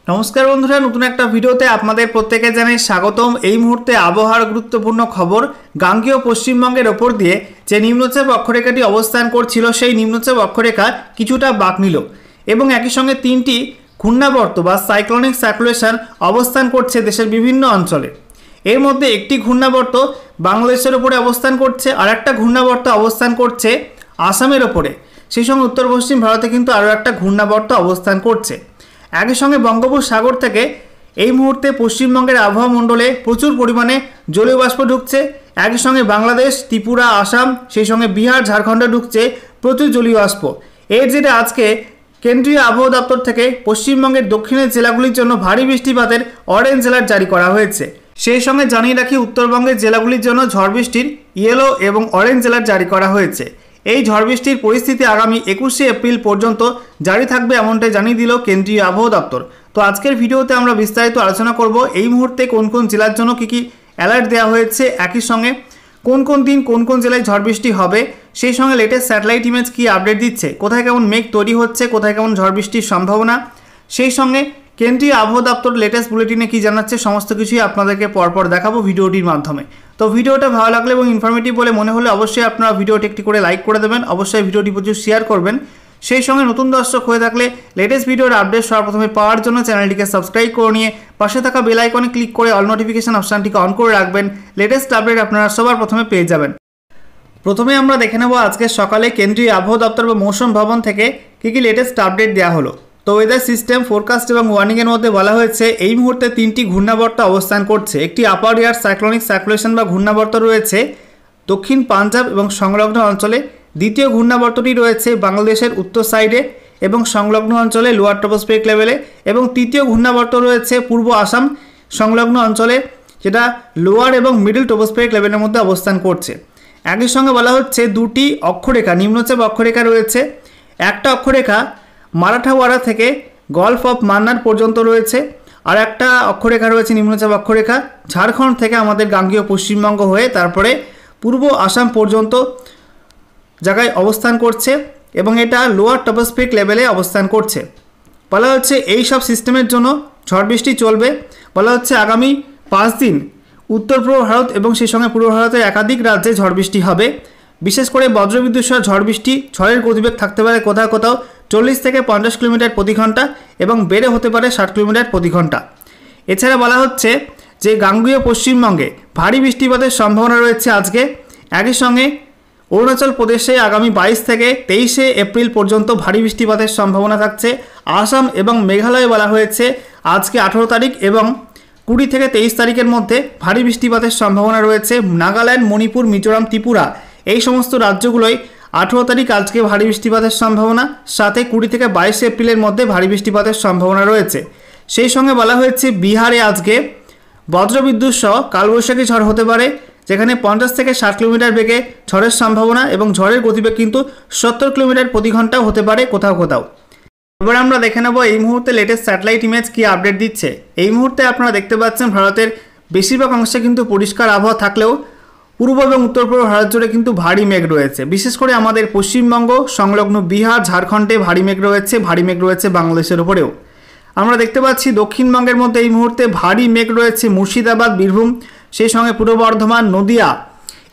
नमस्कार बंधुरा नतून एक भिडियोते आपनादेर प्रत्येके जानाई स्वागतम। এই মুহূর্তে আবহাওয়ার গুরুত্বপূর্ণ খবর। গাঙ্গেয় পশ্চিমবঙ্গের ওপর দিয়ে যে নিম্নচাপ অক্ষরেখাটি অবস্থান করছিল সেই নিম্নচাপ অক্ষরেখা কিছুটা বাঁক নিল এবং একই সঙ্গে তিনটি ঘূর্ণাবর্ত বা সাইক্লোনিক সার্কুলেশন অবস্থান করছে দেশের বিভিন্ন অঞ্চলে। এর মধ্যে একটি ঘূর্ণাবর্ত বাংলাদেশের উপরে অবস্থান করছে আর একটা ঘূর্ণাবর্ত অবস্থান করছে আসামের ওপরে। সেই সঙ্গে উত্তর পশ্চিম ভারতে কিন্তু আরও একটা ঘূর্ণাবর্ত অবস্থান করছে। একই সঙ্গে বঙ্গোপসাগর থেকে এই মুহূর্তে পশ্চিমবঙ্গের আবহাওয়া মণ্ডলে প্রচুর পরিমাণে জলীয় বাষ্প ঢুকছে। একই সঙ্গে বাংলাদেশ, ত্রিপুরা, আসাম, সেই সঙ্গে বিহার, ঝাড়খণ্ডে ঢুকছে প্রচুর জলীয় বাষ্প। এর জেরে আজকে কেন্দ্রীয় আবহাওয়া দপ্তর থেকে পশ্চিমবঙ্গের দক্ষিণের জেলাগুলির জন্য ভারী বৃষ্টিপাতের অরেঞ্জ অ্যালার্ট জারি করা হয়েছে। সেই সঙ্গে জানিয়ে রাখি উত্তরবঙ্গের জেলাগুলির জন্য ঝড় বৃষ্টির ইয়েলো এবং অরেঞ্জ অ্যালার্ট জারি করা হয়েছে। এই ঝড় বৃষ্টির পরিস্থিতি আগামী 21শে এপ্রিল পর্যন্ত জারি থাকবে এমনটাই জানিয়ে দিল কেন্দ্রীয় আবহাওয়া দপ্তর। তো আজকের ভিডিওতে আমরা বিস্তারিত আলোচনা করব এই মুহূর্তে কোন কোন জেলার জন্য কী অ্যালার্ট দেওয়া হয়েছে, একই সঙ্গে কোন কোন দিন কোন কোন জেলায় ঝড় বৃষ্টি হবে, সেই সঙ্গে লেটেস্ট স্যাটেলাইট ইমেজ কী আপডেট দিচ্ছে, কোথায় কেমন মেঘ তৈরি হচ্ছে, কোথায় কেমন ঝড় বৃষ্টির সম্ভাবনা, সেই সঙ্গে কেন্দ্রীয় আবহাওয়া দপ্তর লেটেস্ট বুলেটিনে কী জানাচ্ছে সমস্ত কিছুই আপনাদেরকে পরপর দেখাবো ভিডিওটির মাধ্যমে। তো ভিডিওটা ভালো লাগলে এবং ইনফরমেটিভ বলে মনে হলে অবশ্যই আপনারা ভিডিওটি একটি করে লাইক করে দেবেন, অবশ্যই ভিডিওটি প্রচুর শেয়ার করবেন। সেই সঙ্গে নতুন দর্শক হয়ে থাকলে লেটেস্ট ভিডিওর আপডেট সবার প্রথমে পাওয়ার জন্য চ্যানেলটিকে সাবস্ক্রাইব করে নিয়ে পাশে থাকা বেল আইকনে ক্লিক করে অল নোটিফিকেশন অপশানটিকে অন করে রাখবেন। লেটেস্ট আপডেট আপনারা সবার প্রথমে পেয়ে যাবেন। প্রথমে আমরা দেখে নেব আজকে সকালে কেন্দ্রীয় আবহাওয়া দপ্তর বা মৌসুম ভবন থেকে কী লেটেস্ট আপডেট দেওয়া হলো। তো ওয়েদার সিস্টেম ফোরকাস্ট এবং ওয়ার্নিংয়ের মধ্যে বলা হয়েছে এই মুহূর্তে তিনটি ঘূর্ণাবর্ত অবস্থান করছে। একটি আপার এয়ার সাইক্লোনিক সার্কুলেশন বা ঘূর্ণাবর্ত রয়েছে দক্ষিণ পাঞ্জাব এবং সংলগ্ন অঞ্চলে। দ্বিতীয় ঘূর্ণাবর্তটি রয়েছে বাংলাদেশের উত্তর সাইডে এবং সংলগ্ন অঞ্চলে লোয়ার ট্রপোস্ফিয়ারিক লেভেলে, এবং তৃতীয় ঘূর্ণাবর্ত রয়েছে পূর্ব আসাম সংলগ্ন অঞ্চলে, যেটা লোয়ার এবং মিডল ট্রপোস্ফিয়ারিক লেভেলের মধ্যে অবস্থান করছে। একই সঙ্গে বলা হচ্ছে দুটি অক্ষরেখা নিম্নচাপ অক্ষরেখা রয়েছে। একটা অক্ষরেখা মারাঠাওয়াড়া থেকে গলফ অফ মান্নার পর্যন্ত রয়েছে, আর একটা অক্ষরেখা রয়েছে নিম্নচাপ অক্ষরেখা ঝাড়খণ্ড থেকে আমাদের গাঙ্গেয় পশ্চিমবঙ্গ হয়ে তারপরে পূর্ব আসাম পর্যন্ত জায়গায় অবস্থান করছে এবং এটা লোয়ার ট্রপোস্ফিয়ারিক লেভেলে অবস্থান করছে। বলা হচ্ছে এই সব সিস্টেমের জন্য ঝড় বৃষ্টি চলবে। বলা হচ্ছে আগামী 5 দিন উত্তর পূর্ব ভারত এবং সেই সঙ্গে পূর্ব ভারতের একাধিক রাজ্যে ঝড় বৃষ্টি হবে। বিশেষ করে বজ্রবিদ্যুৎ সহ ঝড় বৃষ্টি, ঝড়ের গতিবেগ থাকতে পারে কোথাও কোথাও 40 থেকে 50 কিলোমিটার প্রতি ঘন্টা এবং বেড়ে হতে পারে 60 কিলোমিটার প্রতি ঘন্টা। এছাড়া বলা হচ্ছে যে গাঙ্গেয় পশ্চিমবঙ্গে ভারী বৃষ্টিপাতের সম্ভাবনা রয়েছে আজকে। একই সঙ্গে অরুণাচল প্রদেশে আগামী 22 থেকে 23শে এপ্রিল পর্যন্ত ভারী বৃষ্টিপাতের সম্ভাবনা থাকছে। আসাম এবং মেঘালয়ে বলা হয়েছে আজকে 18 তারিখ এবং 20 থেকে 23 তারিখের মধ্যে ভারী বৃষ্টিপাতের সম্ভাবনা রয়েছে। নাগাল্যান্ড, মণিপুর, মিজোরাম, ত্রিপুরা এই সমস্ত রাজ্যগুলোই 18 তারিখ আজকে ভারী বৃষ্টিপাতের সম্ভাবনা, সাথে 20 থেকে 22 এপ্রিলের মধ্যে ভারী বৃষ্টিপাতের সম্ভাবনা রয়েছে। সেই সঙ্গে বলা হয়েছে বিহারে আজকে বজ্রবিদ্যুৎ সহ কালবৈশাখী ঝড় হতে পারে, যেখানে 50 থেকে 60 কিলোমিটার বেগে ঝড়ের সম্ভাবনা এবং ঝড়ের গতিবেগ কিন্তু 70 কিলোমিটার প্রতি ঘন্টাও হতে পারে কোথাও কোথাও। এবার আমরা দেখে নেব এই মুহূর্তে লেটেস্ট স্যাটেলাইট ইমেজ কী আপডেট দিচ্ছে। এই মুহূর্তে আপনারা দেখতে পাচ্ছেন ভারতের বেশিরভাগ অংশে কিন্তু পরিষ্কার আবহাওয়া থাকলেও পূর্ব এবং উত্তর পূর্ব ভারত জুড়ে কিন্তু ভারী মেঘ রয়েছে। বিশেষ করে আমাদের পশ্চিমবঙ্গ সংলগ্ন বিহার, ঝাড়খণ্ডে ভারী মেঘ রয়েছে বাংলাদেশের উপরেও। আমরা দেখতে পাচ্ছি দক্ষিণবঙ্গের মধ্যে এই মুহূর্তে ভারী মেঘ রয়েছে মুর্শিদাবাদ, বীরভূম, সেই সঙ্গে পূর্ব বর্ধমান, নদিয়া,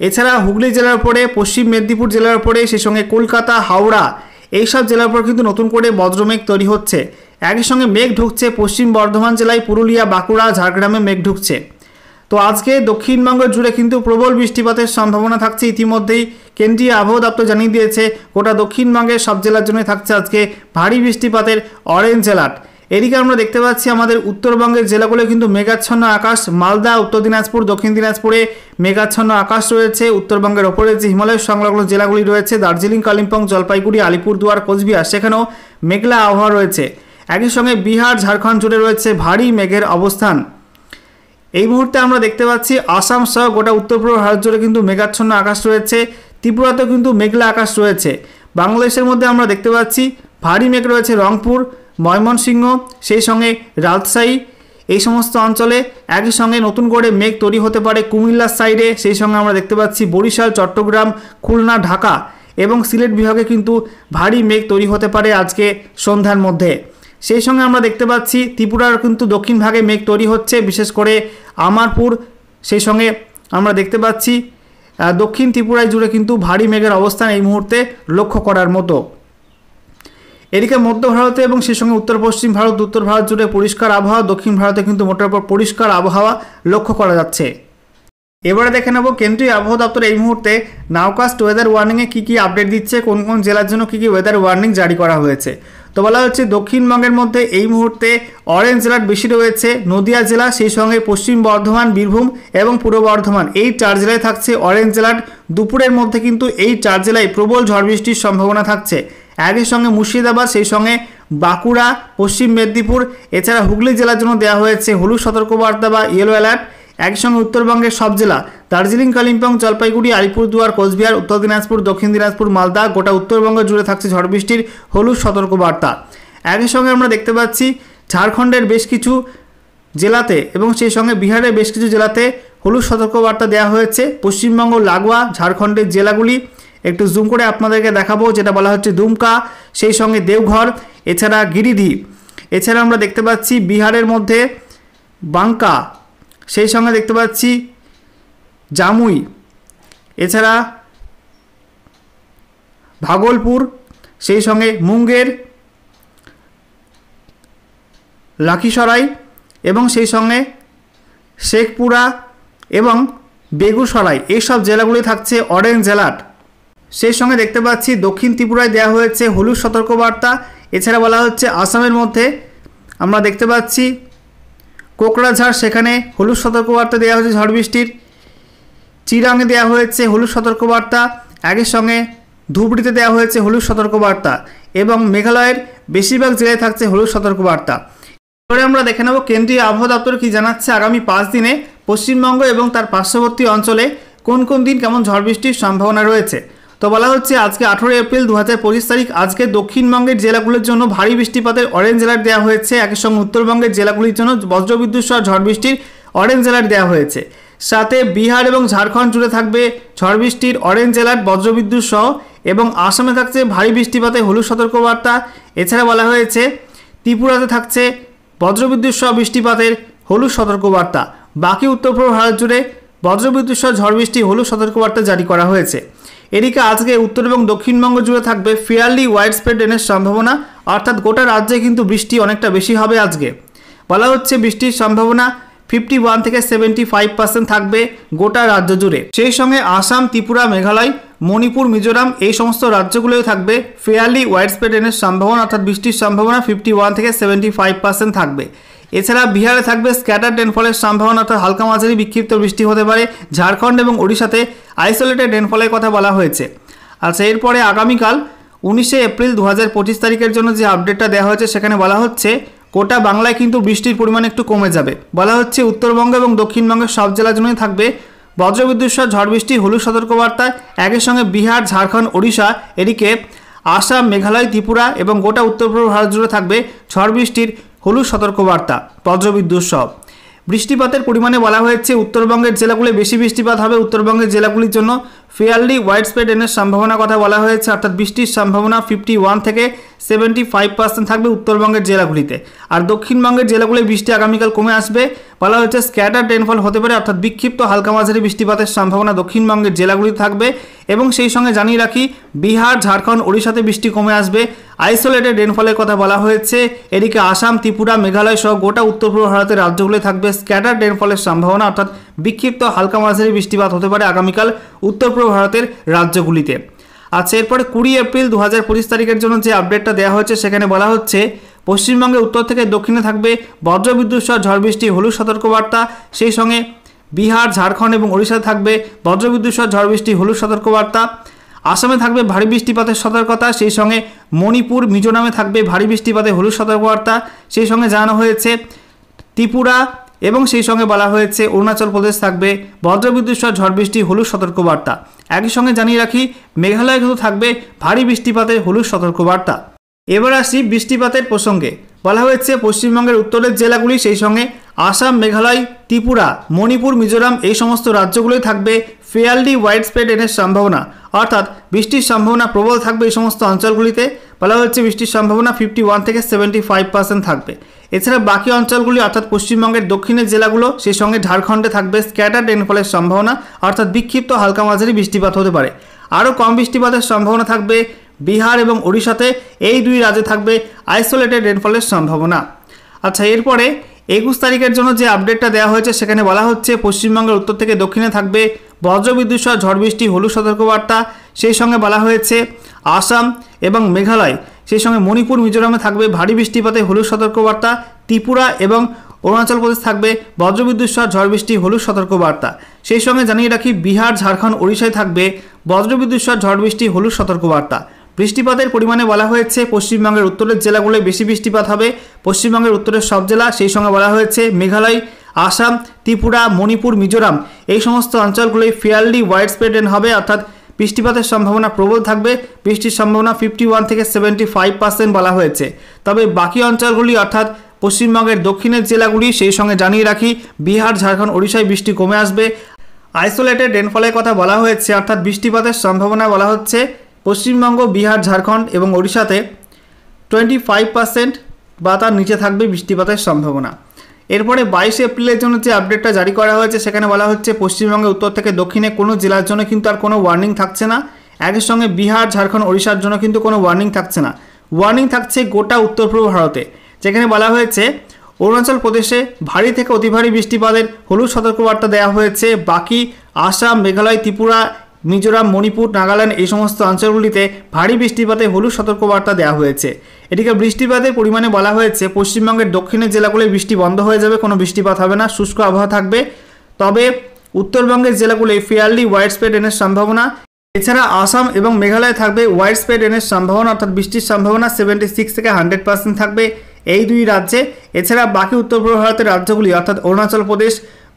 এছাড়া হুগলি জেলার উপরে, পশ্চিম মেদিনীপুর জেলার উপরে, সেই সঙ্গে কলকাতা, হাওড়া এইসব জেলার উপর কিন্তু নতুন করে বজ্রমেঘ তৈরি হচ্ছে। একই সঙ্গে মেঘ ঢুকছে পশ্চিম বর্ধমান জেলায়, পুরুলিয়া, বাঁকুড়া, ঝাড়গ্রামে মেঘ ঢুকছে। তো আজকে দক্ষিণবঙ্গ জুড়ে কিন্তু প্রবল বৃষ্টিপাতের সম্ভাবনা থাকছে। ইতিমধ্যেই কেন্দ্রীয় আবহাওয়া দপ্তর জানিয়ে দিয়েছে গোটা দক্ষিণবঙ্গের সব জেলার জন্য থাকছে আজকে ভারী বৃষ্টিপাতের অরেঞ্জ অ্যালার্ট। এদিকে আমরা দেখতে পাচ্ছি আমাদের উত্তরবঙ্গের জেলাগুলো কিন্তু মেঘাচ্ছন্ন আকাশ। মালদা, উত্তর দিনাজপুর, দক্ষিণ দিনাজপুরে মেঘাচ্ছন্ন আকাশ রয়েছে। উত্তরবঙ্গের ওপরে যে হিমালয় সংলগ্ন জেলাগুলি রয়েছে দার্জিলিং, কালিম্পং, জলপাইগুড়ি, আলিপুরদুয়ার, কোচবিহার, সেখানেও মেঘলা আবহাওয়া রয়েছে। একই সঙ্গে বিহার, ঝাড়খণ্ড জুড়ে রয়েছে ভারী মেঘের অবস্থান। এই মুহূর্তে আমরা দেখতে পাচ্ছি আসাম সহ গোটা উত্তর পূর্ব ভারত জুড়ে কিন্তু মেঘাচ্ছন্ন আকাশ রয়েছে। ত্রিপুরাতেও কিন্তু মেঘলা আকাশ রয়েছে। বাংলাদেশের মধ্যে আমরা দেখতে পাচ্ছি ভারী মেঘ রয়েছে রংপুর, ময়মনসিংহ, সেই সঙ্গে রাজশাহী এই সমস্ত অঞ্চলে। একই সঙ্গে নতুন করে মেঘ তৈরি হতে পারে কুমিল্লার সাইডে। সেই সঙ্গে আমরা দেখতে পাচ্ছি বরিশাল, চট্টগ্রাম, খুলনা, ঢাকা এবং সিলেট বিভাগে কিন্তু ভারী মেঘ তৈরি হতে পারে আজকে সন্ধ্যার মধ্যে। সেই সঙ্গে আমরা দেখতে পাচ্ছি ত্রিপুরার কিন্তু দক্ষিণ ভাগে মেঘ তৈরি হচ্ছে, বিশেষ করে আমারপুর, সেই সঙ্গে আমরা দেখতে পাচ্ছি দক্ষিণ ত্রিপুরায় জুড়ে কিন্তু ভারী মেঘের অবস্থান এই মুহূর্তে লক্ষ্য করার মতো। এদিকে মধ্য ভারতে এবং সেই সঙ্গে উত্তর পশ্চিম ভারত, উত্তর ভারত জুড়ে পরিষ্কার আবহাওয়া, দক্ষিণ ভারতে কিন্তু মোটের উপর পরিষ্কার আবহাওয়া লক্ষ্য করা যাচ্ছে। এবারে দেখে নেব কেন্দ্রীয় আবহাওয়া দপ্তর এই মুহূর্তে নাওকাস্ট ওয়েদার ওয়ার্নিংয়ে কী কী আপডেট দিচ্ছে, কোন কোন জেলার জন্য কী কী ওয়েদার ওয়ার্নিং জারি করা হয়েছে। তো বলা হচ্ছে দক্ষিণবঙ্গের মধ্যে এই মুহূর্তে অরেঞ্জ অ্যালার্ট বেশি রয়েছে নদিয়া জেলা, সেই সঙ্গে পশ্চিম বর্ধমান, বীরভূম এবং পূর্ব বর্ধমান, এই 4 জেলায় থাকছে অরেঞ্জ অ্যালার্ট। দুপুরের মধ্যে কিন্তু এই 4 জেলায় প্রবল ঝড় বৃষ্টির সম্ভাবনা থাকছে। একই সঙ্গে মুর্শিদাবাদ, সেই সঙ্গে বাঁকুড়া, পশ্চিম মেদিনীপুর, এছাড়া হুগলি জেলার জন্য দেওয়া হয়েছে হলুদ সতর্কবার্তা বা ইয়েলো অ্যালার্ট। একই সঙ্গে উত্তরবঙ্গের সব জেলা দার্জিলিং, কালিম্পং, জলপাইগুড়ি, আলিপুরদুয়ার, কোচবিহার, উত্তর দিনাজপুর, দক্ষিণ দিনাজপুর, মালদা, গোটা উত্তরবঙ্গ জুড়ে থাকছে ঝড় বৃষ্টির হলুদ সতর্কবার্তা। একই সঙ্গে আমরা দেখতে পাচ্ছি ঝাড়খণ্ডের বেশ কিছু জেলাতে এবং সেই সঙ্গে বিহারের বেশ কিছু জেলাতে হলুদ সতর্কবার্তা দেওয়া হয়েছে। পশ্চিমবঙ্গ লাগোয়া ঝাড়খণ্ডের জেলাগুলি একটু জুম করে আপনাদেরকে দেখাবো, যেটা বলা হচ্ছে দুমকা, সেই সঙ্গে দেওঘর, এছাড়া গিরিডি, এছাড়া আমরা দেখতে পাচ্ছি বিহারের মধ্যে বাঙ্কা, সেই সঙ্গে দেখতে পাচ্ছি জামুই, এছাড়া ভাগলপুর, সেই সঙ্গে মুঙ্গের, লাখিসরাই এবং সেই সঙ্গে শেখপুরা এবং বেগুসরাই, এইসব জেলাগুলি থাকছে অরেঞ্জ অ্যালার্ট। সেই সঙ্গে দেখতে পাচ্ছি দক্ষিণ ত্রিপুরায় দেওয়া হয়েছে হলুদ সতর্কবার্তা। এছাড়া বলা হচ্ছে আসামের মধ্যে আমরা দেখতে পাচ্ছি কোকড়াঝাড়, সেখানে হলুদ সতর্কবার্তা দেওয়া হয়েছে ঝড় বৃষ্টির। চিরাঙে দেওয়া হয়েছে হলুদ সতর্কবার্তা, একই সঙ্গে ধুবড়িতে দেওয়া হয়েছে হলুদ সতর্কবার্তা এবং মেঘালয়ের বেশিরভাগ জেলায় থাকছে হলুদ সতর্কবার্তা। এবারে আমরা দেখে নেব কেন্দ্রীয় আবহাওয়া দপ্তর কী জানাচ্ছে আগামী 5 দিনে পশ্চিমবঙ্গ এবং তার পার্শ্ববর্তী অঞ্চলে কোন কোন দিন কেমন ঝড় বৃষ্টির সম্ভাবনা রয়েছে। তো বলা হচ্ছে আজকে 18 এপ্রিল 2025 তারিখ, আজকে দক্ষিণবঙ্গের জেলাগুলির জন্য ভারী বৃষ্টিপাতের অরেঞ্জ অ্যালার্ট দেওয়া হয়েছে। একই সঙ্গে উত্তরবঙ্গের জেলাগুলির জন্য বজ্রবিদ্যুৎ সহ ঝড় বৃষ্টির অরেঞ্জ অ্যালার্ট দেওয়া হয়েছে। সাথে বিহার এবং ঝাড়খণ্ড জুড়ে থাকবে ঝড় বৃষ্টির অরেঞ্জ অ্যালার্ট বজ্রবিদ্যুৎ সহ, এবং আসামে থাকছে ভারী বৃষ্টিপাতে হলুদ সতর্কবার্তা। এছাড়া বলা হয়েছে ত্রিপুরাতে থাকছে বজ্রবিদ্যুৎ সহ বৃষ্টিপাতের হলুদ সতর্কবার্তা। বাকি উত্তর পূর্ব ভারত জুড়ে বজ্রবিদ্যুৎ সহ ঝড় বৃষ্টি হলুদ সতর্কবার্তা জারি করা হয়েছে। এদিকে আজকে উত্তর এবং দক্ষিণবঙ্গ জুড়ে থাকবে ফেয়ারলি ওয়াইড স্প্রেড রেনের সম্ভাবনা, অর্থাৎ গোটা রাজ্যে কিন্তু বৃষ্টি অনেকটা বেশি হবে। আজকে বলা হচ্ছে বৃষ্টির সম্ভাবনা 51 থেকে 75% থাকবে গোটা রাজ্য জুড়ে। সেই সঙ্গে আসাম, ত্রিপুরা, মেঘালয়, মণিপুর, মিজোরাম, এই সমস্ত রাজ্যগুলোও থাকবে ফেয়ারলি ওয়াইড স্প্রেড রেনের সম্ভাবনা, অর্থাৎ বৃষ্টির সম্ভাবনা 51 থেকে 75% থাকবে। এছাড়া বিহারে থাকবে স্ক্যাটার রেনফলের সম্ভাবনা, অর্থাৎ হালকা মাঝারি বিক্ষিপ্ত বৃষ্টি হতে পারে। ঝাড়খণ্ড এবং ওড়িশাতে আইসোলেটেড রেনফলের কথা বলা হয়েছে। আচ্ছা, এরপরে আগামীকাল 19 এপ্রিল 2025 তারিখের জন্য যে আপডেটটা দেওয়া হয়েছে সেখানে বলা হচ্ছে গোটা বাংলায় কিন্তু বৃষ্টির পরিমাণ একটু কমে যাবে। বলা হচ্ছে উত্তরবঙ্গ এবং দক্ষিণবঙ্গের সব জেলার জন্যই থাকবে বজ্রবিদ্যুৎ সহ ঝড় বৃষ্টি হলুদ সতর্কবার্তা। একই সঙ্গে বিহার, ঝাড়খণ্ড, ওড়িশা, এদিকে আসাম, মেঘালয়, ত্রিপুরা এবং গোটা উত্তর পূর্ব ভারত জুড়ে থাকবে ঝড় বৃষ্টির হলুদ সতর্কবার্তা বজ্রবিদ্যুৎ সহ। বৃষ্টিপাতের পরিমাণে বলা হয়েছে উত্তরবঙ্গের জেলাগুলি বেশি বৃষ্টিপাত হবে। উত্তরবঙ্গের জেলাগুলির জন্য ফেয়ারলি ওয়াইড স্প্রেড রেনের সম্ভাবনার কথা বলা হয়েছে, অর্থাৎ বৃষ্টির সম্ভাবনা 51 থেকে 75% থাকবে উত্তরবঙ্গের জেলাগুলিতে। আর দক্ষিণবঙ্গের জেলাগুলি বৃষ্টি আগামীকাল কমে আসবে। বলা হচ্ছে স্ক্যাটার রেনফল হতে পারে, অর্থাৎ বিক্ষিপ্ত হালকা মাঝারি বৃষ্টিপাতের সম্ভাবনা দক্ষিণবঙ্গের জেলাগুলিতে থাকবে। এবং সেই সঙ্গে জানিয়ে রাখি বিহার, ঝাড়খণ্ড, ওড়িশাতে বৃষ্টি কমে আসবে। আইসোলেটেড রেনফলের কথা বলা হয়েছে। এদিকে আসাম, ত্রিপুরা, মেঘালয় সহ গোটা উত্তর পূর্ব ভারতের রাজ্যগুলি থাকবে স্ক্যাটার রেনফলের সম্ভাবনা, অর্থাৎ বিক্ষিপ্ত হালকা মাঝারি বৃষ্টিপাত হতে পারে আগামীকাল উত্তর পূর্ব ভারতের রাজ্যগুলিতে। আচ্ছা, এরপরে 20 এপ্রিল 2025 তারিখের জন্য যে আপডেটটা দেওয়া হচ্ছে সেখানে বলা হচ্ছে পশ্চিমবঙ্গে উত্তর থেকে দক্ষিণে থাকবে বজ্রবিদ্যুৎ সহ ঝড় বৃষ্টি হলুদ সতর্কবার্তা। সেই সঙ্গে বিহার, ঝাড়খণ্ড এবং ওড়িশাতে থাকবে বজ্রবিদ্যুৎ সহ ঝড় বৃষ্টি হলুদ সতর্কবার্তা। আসামে থাকবে ভারী বৃষ্টিপাতের সতর্কতা। সেই সঙ্গে মণিপুর, মিজোরামে থাকবে ভারী বৃষ্টিপাতের হলুদ সতর্কবার্তা। সেই সঙ্গে জানানো হয়েছে ত্রিপুরা এবং সেই সঙ্গে বলা হয়েছে অরুণাচল প্রদেশ থাকবে বজ্রবিদ্যুৎ সহ ঝড় বৃষ্টি হলুদ সতর্কবার্তা। একই সঙ্গে জানিয়ে রাখি মেঘালয় কিন্তু থাকবে ভারী বৃষ্টিপাতের হলুদ সতর্কবার্তা। এবার আসি বৃষ্টিপাতের প্রসঙ্গে। বলা হয়েছে পশ্চিমবঙ্গের উত্তরের জেলাগুলি, সেই সঙ্গে আসাম, মেঘালয়, ত্রিপুরা, মণিপুর, মিজোরাম, এই সমস্ত রাজ্যগুলোই থাকবে ফেয়ারলি ওয়াইড স্প্রেড রেনের সম্ভাবনা, অর্থাৎ বৃষ্টির সম্ভাবনা প্রবল থাকবে এই সমস্ত অঞ্চলগুলিতে। বলা হচ্ছে বৃষ্টির সম্ভাবনা 51 থেকে 75% থাকবে। এছাড়া বাকি অঞ্চলগুলি অর্থাৎ পশ্চিমবঙ্গের দক্ষিণের জেলাগুলো সেই সঙ্গে ঝাড়খণ্ডে থাকবে স্ক্যাটার্ড রেনফলের সম্ভাবনা অর্থাৎ বিক্ষিপ্ত হালকা মাঝারি বৃষ্টিপাত হতে পারে। আরও কম বৃষ্টিপাতের সম্ভাবনা থাকবে বিহার এবং ওড়িশাতে, এই দুই রাজ্যে থাকবে আইসোলেটেড রেনফলের সম্ভাবনা। আচ্ছা, এরপরে 21 তারিখের জন্য যে আপডেটটা দেওয়া হয়েছে সেখানে বলা হচ্ছে পশ্চিমবঙ্গের উত্তর থেকে দক্ষিণে থাকবে বজ্রবিদ্যুৎ সহ ঝড় বৃষ্টি হলুদ সতর্কবার্তা। সেই সঙ্গে বলা হয়েছে আসাম এবং মেঘালয় সেই সঙ্গে মণিপুর মিজোরামে থাকবে ভারী বৃষ্টিপাতে হলুদ সতর্কবার্তা। ত্রিপুরা এবং অরুণাচল প্রদেশ থাকবে বজ্রবিদ্যুৎ সহ ঝড় বৃষ্টি হলুদ সতর্কবার্তা। সেই সঙ্গে জানিয়ে রাখি বিহার, ঝাড়খণ্ড, ওড়িশায় থাকবে বজ্রবিদ্যুৎ সহ ঝড় বৃষ্টি হলুদ সতর্কবার্তা। বৃষ্টিপাতের পরিমাণে বলা হয়েছে পশ্চিমবঙ্গের উত্তরের জেলাগুলোয় বেশি বৃষ্টিপাত হবে, পশ্চিমবঙ্গের উত্তরের সব জেলা। সেই সঙ্গে বলা হয়েছে মেঘালয়, আসাম, ত্রিপুরা, মণিপুর, মিজোরাম এই সমস্ত অঞ্চলগুলোয় ফেয়ারলি ওয়াইড স্প্রেড রেন হবে অর্থাৎ বৃষ্টিপাতের সম্ভাবনা প্রবল থাকবে। বৃষ্টির সম্ভাবনা 51 থেকে 75% বলা হয়েছে। তবে বাকি অঞ্চলগুলি অর্থাৎ পশ্চিমবঙ্গের দক্ষিণের জেলাগুলি সেই সঙ্গে জানিয়ে রাখি বিহার, ঝাড়খণ্ড, ওড়িশায় বৃষ্টি কমে আসবে। আইসোলেটেড রেনফলের কথা বলা হয়েছে অর্থাৎ বৃষ্টিপাতের সম্ভাবনা বলা হচ্ছে পশ্চিমবঙ্গ, বিহার, ঝাড়খণ্ড এবং ওড়িশাতে 25% বা তার নিচে থাকবে বৃষ্টিপাতের সম্ভাবনা। এরপরে 22 এপ্রিলের জন্য যে আপডেটটা জারি করা হয়েছে সেখানে বলা হচ্ছে পশ্চিমবঙ্গের উত্তর থেকে দক্ষিণে কোনো জেলার জন্য কিন্তু আর কোনো ওয়ার্নিং থাকছে না। একই সঙ্গে বিহার, ঝাড়খণ্ড, ওড়িশার জন্য কিন্তু কোনো ওয়ার্নিং থাকছে না। ওয়ার্নিং থাকছে গোটা উত্তর পূর্ব ভারতে, যেখানে বলা হয়েছে অরুণাচল প্রদেশে ভারী থেকে অতি ভারী বৃষ্টিপাতের হলুদ সতর্কবার্তা দেওয়া হয়েছে। বাকি আসাম, মেঘালয়, ত্রিপুরা, মিজোরাম, মণিপুর, নাগাল্যান্ড এই সমস্ত অঞ্চলগুলিতে ভারী বৃষ্টিপাতে হলুদ সতর্কবার্তা দেওয়া হয়েছে। এদিকে বৃষ্টিপাতের পরিমাণে বলা হয়েছে পশ্চিমবঙ্গের দক্ষিণের জেলাগুলোয় বৃষ্টি বন্ধ হয়ে যাবে, কোনো বৃষ্টিপাত হবে না, শুষ্ক আবহাওয়া থাকবে। তবে উত্তরবঙ্গের জেলাগুলোয় ফেয়ারলি ওয়াইড স্প্রেড রেনের সম্ভাবনা। এছাড়া আসাম এবং মেঘালয়ে থাকবে ওয়াইড স্প্রেড রেনের সম্ভাবনা অর্থাৎ বৃষ্টির সম্ভাবনা 76 থেকে 100% থাকবে এই দুই রাজ্যে। এছাড়া বাকি উত্তর পূর্ব ভারতের রাজ্যগুলি অর্থাৎ অরুণাচল প্রদেশ,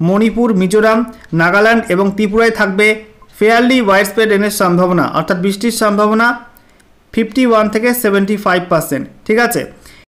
মণিপুর, মিজোরাম, নাগাল্যান্ড এবং ত্রিপুরায় থাকবে ফেয়ারলি ওয়াইড স্প্রেড রেনের সম্ভাবনা অর্থাৎ বৃষ্টির সম্ভাবনা 51 থেকে 75%। ঠিক আছে।